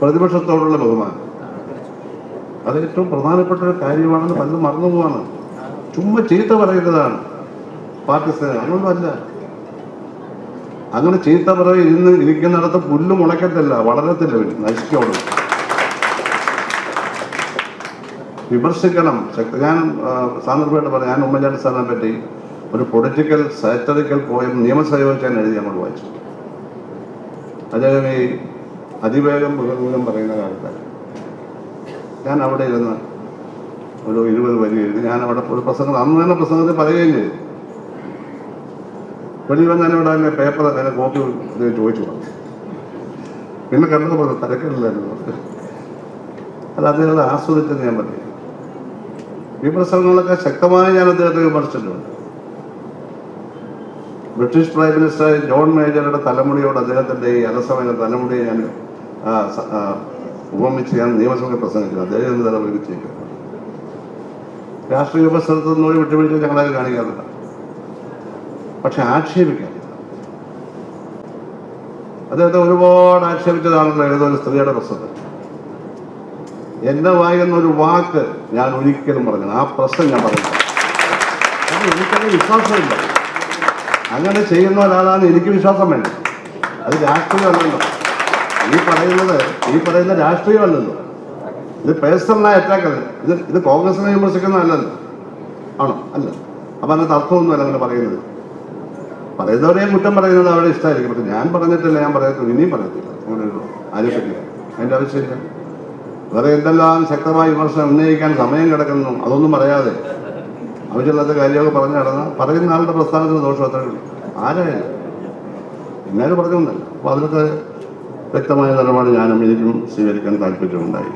പ്രതിപക്ഷത്തോടുള്ള ബഹുമാനം അത് ഏറ്റവും പ്രധാനപ്പെട്ട ഒരു കാര്യമാണെന്ന് പലരും മറന്നുപോവാണ്. ചുമ്മാ ചീത്ത പറയുന്നതാണ് പാർട്ടി സ്നേഹം. അങ്ങനൊന്നുമല്ല. അങ്ങനെ ചീത്ത പറയും ഇരിക്കുന്നിടത്ത് പുല്ല് മുളയ്ക്കത്തില്ല, വളരത്തില്ല, നശിക്കോളൂ. വിമർശിക്കണം. ഞാൻ സാന്ദർഭമായിട്ട് പറയാം, ഞാൻ ഉമ്മൻചാണ്ടി സാറിനെ പറ്റി ഒരു പൊളിറ്റിക്കൽ സാറ്ററിക്കൽ പോയം നിയമസഭയിൽ വെച്ച് ഞാൻ എഴുതി അങ്ങോട്ട് വായിച്ചു. അദ്ദേഹം ഈ അതിവേഗം മൃഗമൂലം പറയുന്ന കാലത്ത് ഞാൻ അവിടെ ഇരുന്ന് ഒരു 20 വരി എഴുതി. ഞാൻ അവിടെ ഒരു പ്രസംഗം അന്ന് തന്നെ പ്രസംഗത്തിൽ പറയുകയും ചെയ്തു. വെളിയിൽ വന്ന് ഞാനിവിടെ അതിൻ്റെ പേപ്പർ അതിൻ്റെ കോപ്പി ചോദിച്ചു പറഞ്ഞു. പിന്നെ കണ്ടത് പറഞ്ഞു തിരക്കില്ലായിരുന്നു. അത് അദ്ദേഹത്തെ ആസ്വദിച്ചെന്ന് ഞാൻ പറയും. വിമർശനങ്ങളൊക്കെ ശക്തമായി ഞാൻ അദ്ദേഹത്തെ വിമർശിച്ചിട്ടുണ്ട്. ബ്രിട്ടീഷ് പ്രൈം മിനിസ്റ്റർ ജോൺ മേജറുടെ തലമുടിയോട് അദ്ദേഹത്തിൻ്റെ ഈ അലസമായ തലമുടിയെ ഞാൻ ഉപമിച്ച് ഞാൻ നിയമസഭയിൽ പ്രസംഗിച്ചു. അദ്ദേഹം എന്ന് തലമുടി ചെയ്തു. രാഷ്ട്രീയ വിമർശനത്തിൽ ഒരു വിട്ടുവീഴ്ച ഞങ്ങളത് കാണിക്കാറില്ല. പക്ഷെ ആക്ഷേപിക്കാറില്ല. അദ്ദേഹത്തെ ഒരുപാട് ആക്ഷേപിച്ചതാണല്ലോ ഏതൊരു സ്ത്രീയുടെ പ്രസംഗം. എന്നെ വായിക്കുന്നൊരു വാക്ക് ഞാൻ ഒരിക്കലും പറഞ്ഞു ആ പ്രശ്നം ഞാൻ പറഞ്ഞു. കാരണം എനിക്കത് വിശ്വാസമില്ല. അങ്ങനെ ചെയ്യുന്ന ഒരാളാണ് എനിക്ക് വിശ്വാസം വേണ്ടത്. അത് രാഷ്ട്രീയമല്ലല്ലോ. ഈ പറയുന്ന രാഷ്ട്രീയമല്ലല്ലോ. ഇത് പേഴ്സണലായ അറ്റാക്ക് അല്ല. ഇത് കോൺഗ്രസിനെ വിമർശിക്കുന്നതല്ലല്ലോ. ആണോ? അല്ല. അപ്പം അതിനകത്ത് അർത്ഥമൊന്നുമല്ല അങ്ങനെ പറയുന്നത്. പറയുന്നവരെയും കുറ്റം പറയുന്നത് അവരുടെ ഇഷ്ടമായിരിക്കും. പക്ഷെ ഞാൻ പറഞ്ഞിട്ടില്ല, ഞാൻ പറയത്തില്ല, ഇനിയും പറയത്തില്ല. അങ്ങനെ ഒരു ആലോചിക്കില്ല. അതിൻ്റെ ആവശ്യമില്ല. വേറെ എന്തെല്ലാം ശക്തമായ വിമർശനം ഉന്നയിക്കാൻ സമയം കിടക്കുന്നു അതൊന്നും പറയാതെ ആവശ്യമില്ലാത്ത കാര്യമൊക്കെ പറഞ്ഞു നടന്നാൽ പറയുന്ന ആളുടെ പ്രസ്ഥാനത്തിന് ദോഷം അത്രയേ ഉള്ളൂ. ആരായാലും ഇങ്ങനെ പറഞ്ഞൊന്നല്ല. അപ്പോൾ അതിനൊക്കെ വ്യക്തമായ നിലപാട് ഞാനും എനിക്കും സ്വീകരിക്കാൻ താല്പര്യമുണ്ടായി.